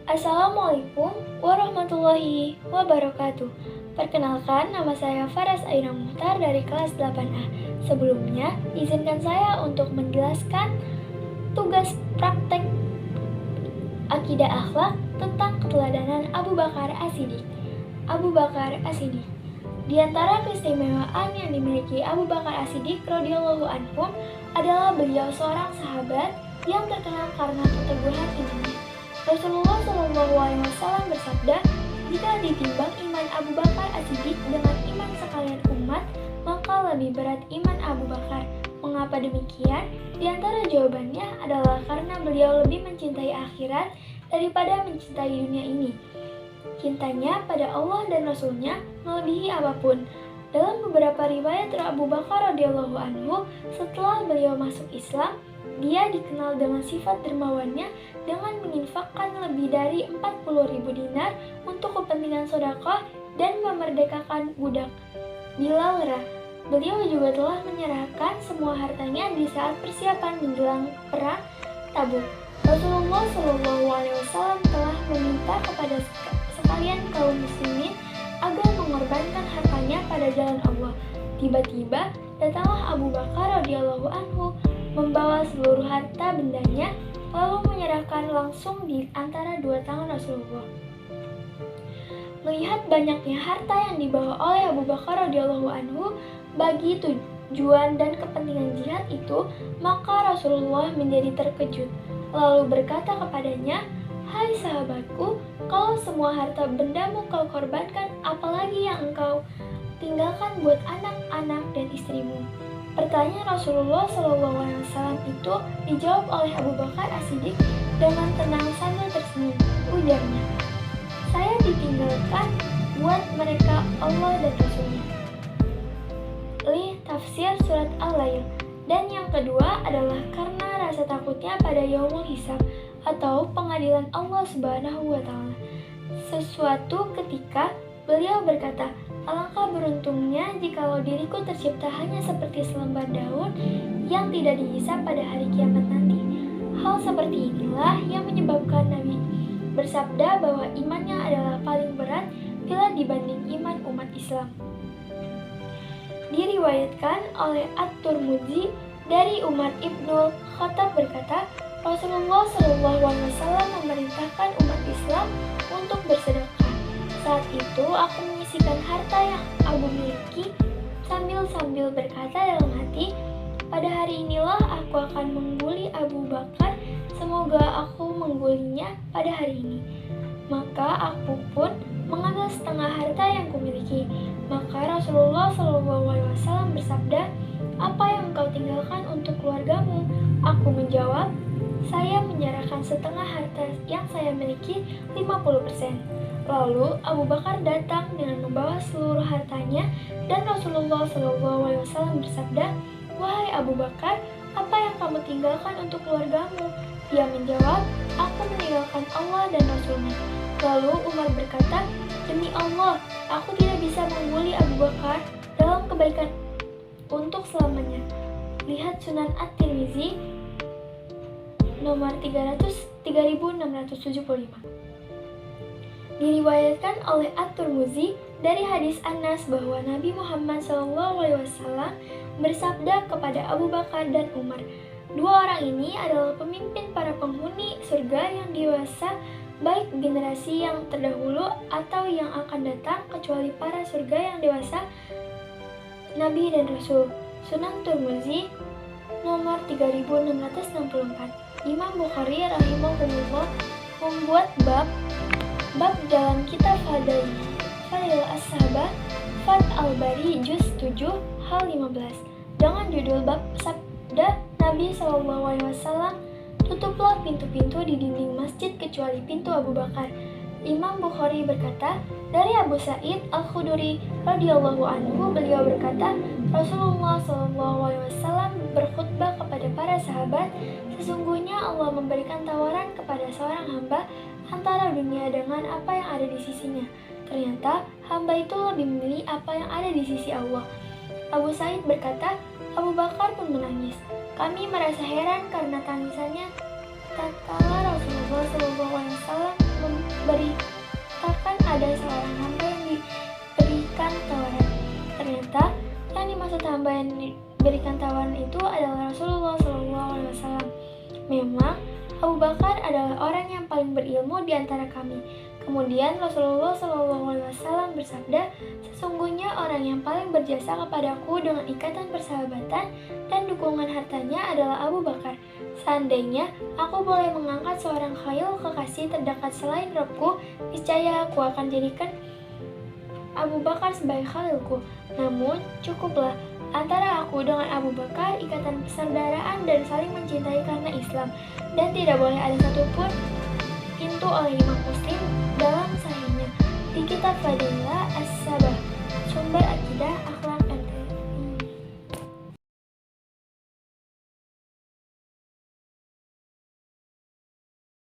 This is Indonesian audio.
Assalamualaikum warahmatullahi wabarakatuh. Perkenalkan, nama saya Faras Aina Muhtar dari kelas 8A. Sebelumnya, izinkan saya untuk menjelaskan tugas praktek akidah akhlak tentang keteladanan Abu Bakar As-Siddiq. Abu Bakar As-Siddiq. Di antara keistimewaan yang dimiliki Abu Bakar As-Siddiq radhiyallahu anhu adalah beliau seorang sahabat yang terkenal karena keteguhan imannya. Rasulullah SAW bersabda, jika ditimbang iman Abu Bakar As-Siddiq dengan iman sekalian umat, maka lebih berat iman Abu Bakar. Mengapa demikian? Di antara jawabannya adalah karena beliau lebih mencintai akhirat daripada mencintai dunia ini. Cintanya pada Allah dan Rasulnya melebihi apapun. Dalam beberapa riwayat Abu Bakar radhiyallahu anhu, setelah beliau masuk Islam, dia dikenal dengan sifat dermawannya dengan menginfakkan lebih dari 40.000 dinar untuk kepentingan sedekah dan memerdekakan budak Bilal. Beliau juga telah menyerahkan semua hartanya di saat persiapan menjelang perang Tabuk. Rasulullah SAW telah meminta kepada sekalian kaum muslimin agar mengorbankan hartanya pada jalan Allah. Tiba-tiba datanglah Abu Bakar radhiyallahu anhu membawa seluruh harta bendanya lalu menyerahkan langsung di antara dua tangan Rasulullah. Melihat banyaknya harta yang dibawa oleh Abu Bakar radhiyallahu anhu bagi tujuan dan kepentingan jihad itu, maka Rasulullah menjadi terkejut lalu berkata kepadanya, "Hai sahabatku, kalau semua harta bendamu kau korbankan, apalagi yang engkau tinggalkan buat anak-anak dan istrimu?" Pertanyaan Rasulullah SAW itu dijawab oleh Abu Bakar As-Siddiq dengan tenang sambil tersenyum. Ujarnya, "Saya ditinggalkan buat mereka Allah dan Rasulnya." Tafsir surat Al-Lail. Dan yang kedua adalah karena rasa takutnya pada yaumul hisab atau pengadilan Allah Subhanahu wa Ta'ala. Sesuatu ketika beliau berkata, "Alangkah beruntungnya jikalau diriku tercipta hanya seperti selembar daun yang tidak dihisab pada hari kiamat nanti." Hal seperti inilah yang menyebabkan Nabi bersabda bahwa imannya adalah paling berat bila dibanding iman umat Islam. Diriwayatkan oleh At-Tirmidzi dari Umar ibnul Khattab berkata, Rasulullah SAW memerintahkan umat Islam untuk bersedekah. Saat itu aku menyisihkan harta yang aku miliki sambil berkata dalam hati, "Pada hari inilah aku akan mengguli Abu Bakar, semoga aku menggulinya pada hari ini." Maka aku pun mengambil setengah harta yang kumiliki. Maka Rasulullah SAW bersabda, "Apa yang engkau tinggalkan untuk keluargamu?" Aku menjawab, "Saya menyerahkan setengah harta yang saya miliki 50%. Lalu Abu Bakar datang dengan membawa seluruh hartanya dan Rasulullah SAW bersabda, "Wahai Abu Bakar, apa yang kamu tinggalkan untuk keluargamu?" Dia menjawab, "Aku meninggalkan Allah dan Rasulnya." Lalu Umar berkata, "Demi Allah, aku tidak bisa mengguli Abu Bakar dalam kebaikan untuk selamanya." Lihat Sunan At-Tirmidzi nomor 3675. Diriwayatkan oleh At-Tirmidzi dari hadis Anas bahwa Nabi Muhammad SAW bersabda kepada Abu Bakar dan Umar, "Dua orang ini adalah pemimpin para penghuni surga yang dewasa, baik generasi yang terdahulu atau yang akan datang, kecuali para surga yang dewasa, Nabi dan Rasul." Sunan Tirmidzi nomor 3664. Imam Bukhari rahimahullah membuat bab dalam kitab Fadail As-Sahabah Fat Al-Bari juz 7 hal 15 dengan judul bab sabda Nabi SAW, "Tutuplah pintu-pintu di dinding masjid kecuali pintu Abu Bakar." Imam Bukhari berkata, dari Abu Sa'id Al-Khudri radhiyallahu anhu, beliau berkata, Rasulullah SAW berkhutbah kepada para sahabat, "Sesungguhnya Allah memberikan tawaran kepada seorang hamba antara dunia dengan apa yang ada di sisinya. Ternyata hamba itu lebih memilih apa yang ada di sisi Allah." Abu Sa'id berkata, Abu Bakar pun menangis. Kami merasa heran karena tangisannya tatkala Rasulullah SAW satu tambah yang diberikan tawaran itu adalah Rasulullah SAW. Memang Abu Bakar adalah orang yang paling berilmu di antara kami. Kemudian Rasulullah SAW bersabda, sesungguhnya orang yang paling berjasa kepadaku dengan ikatan persahabatan dan dukungan hartanya adalah Abu Bakar. Seandainya aku boleh mengangkat seorang khalil kekasih terdekat selain Rabbku, niscaya aku akan jadikan Abu Bakar sebagai khalilku. Namun cukuplah antara aku dengan Abu Bakar ikatan persaudaraan dan saling mencintai karena Islam, dan tidak boleh ada satupun pintu oleh Imam Muslim dalam sahihnya di kitab Fadilah As-Sabah, sumber akidah akhlak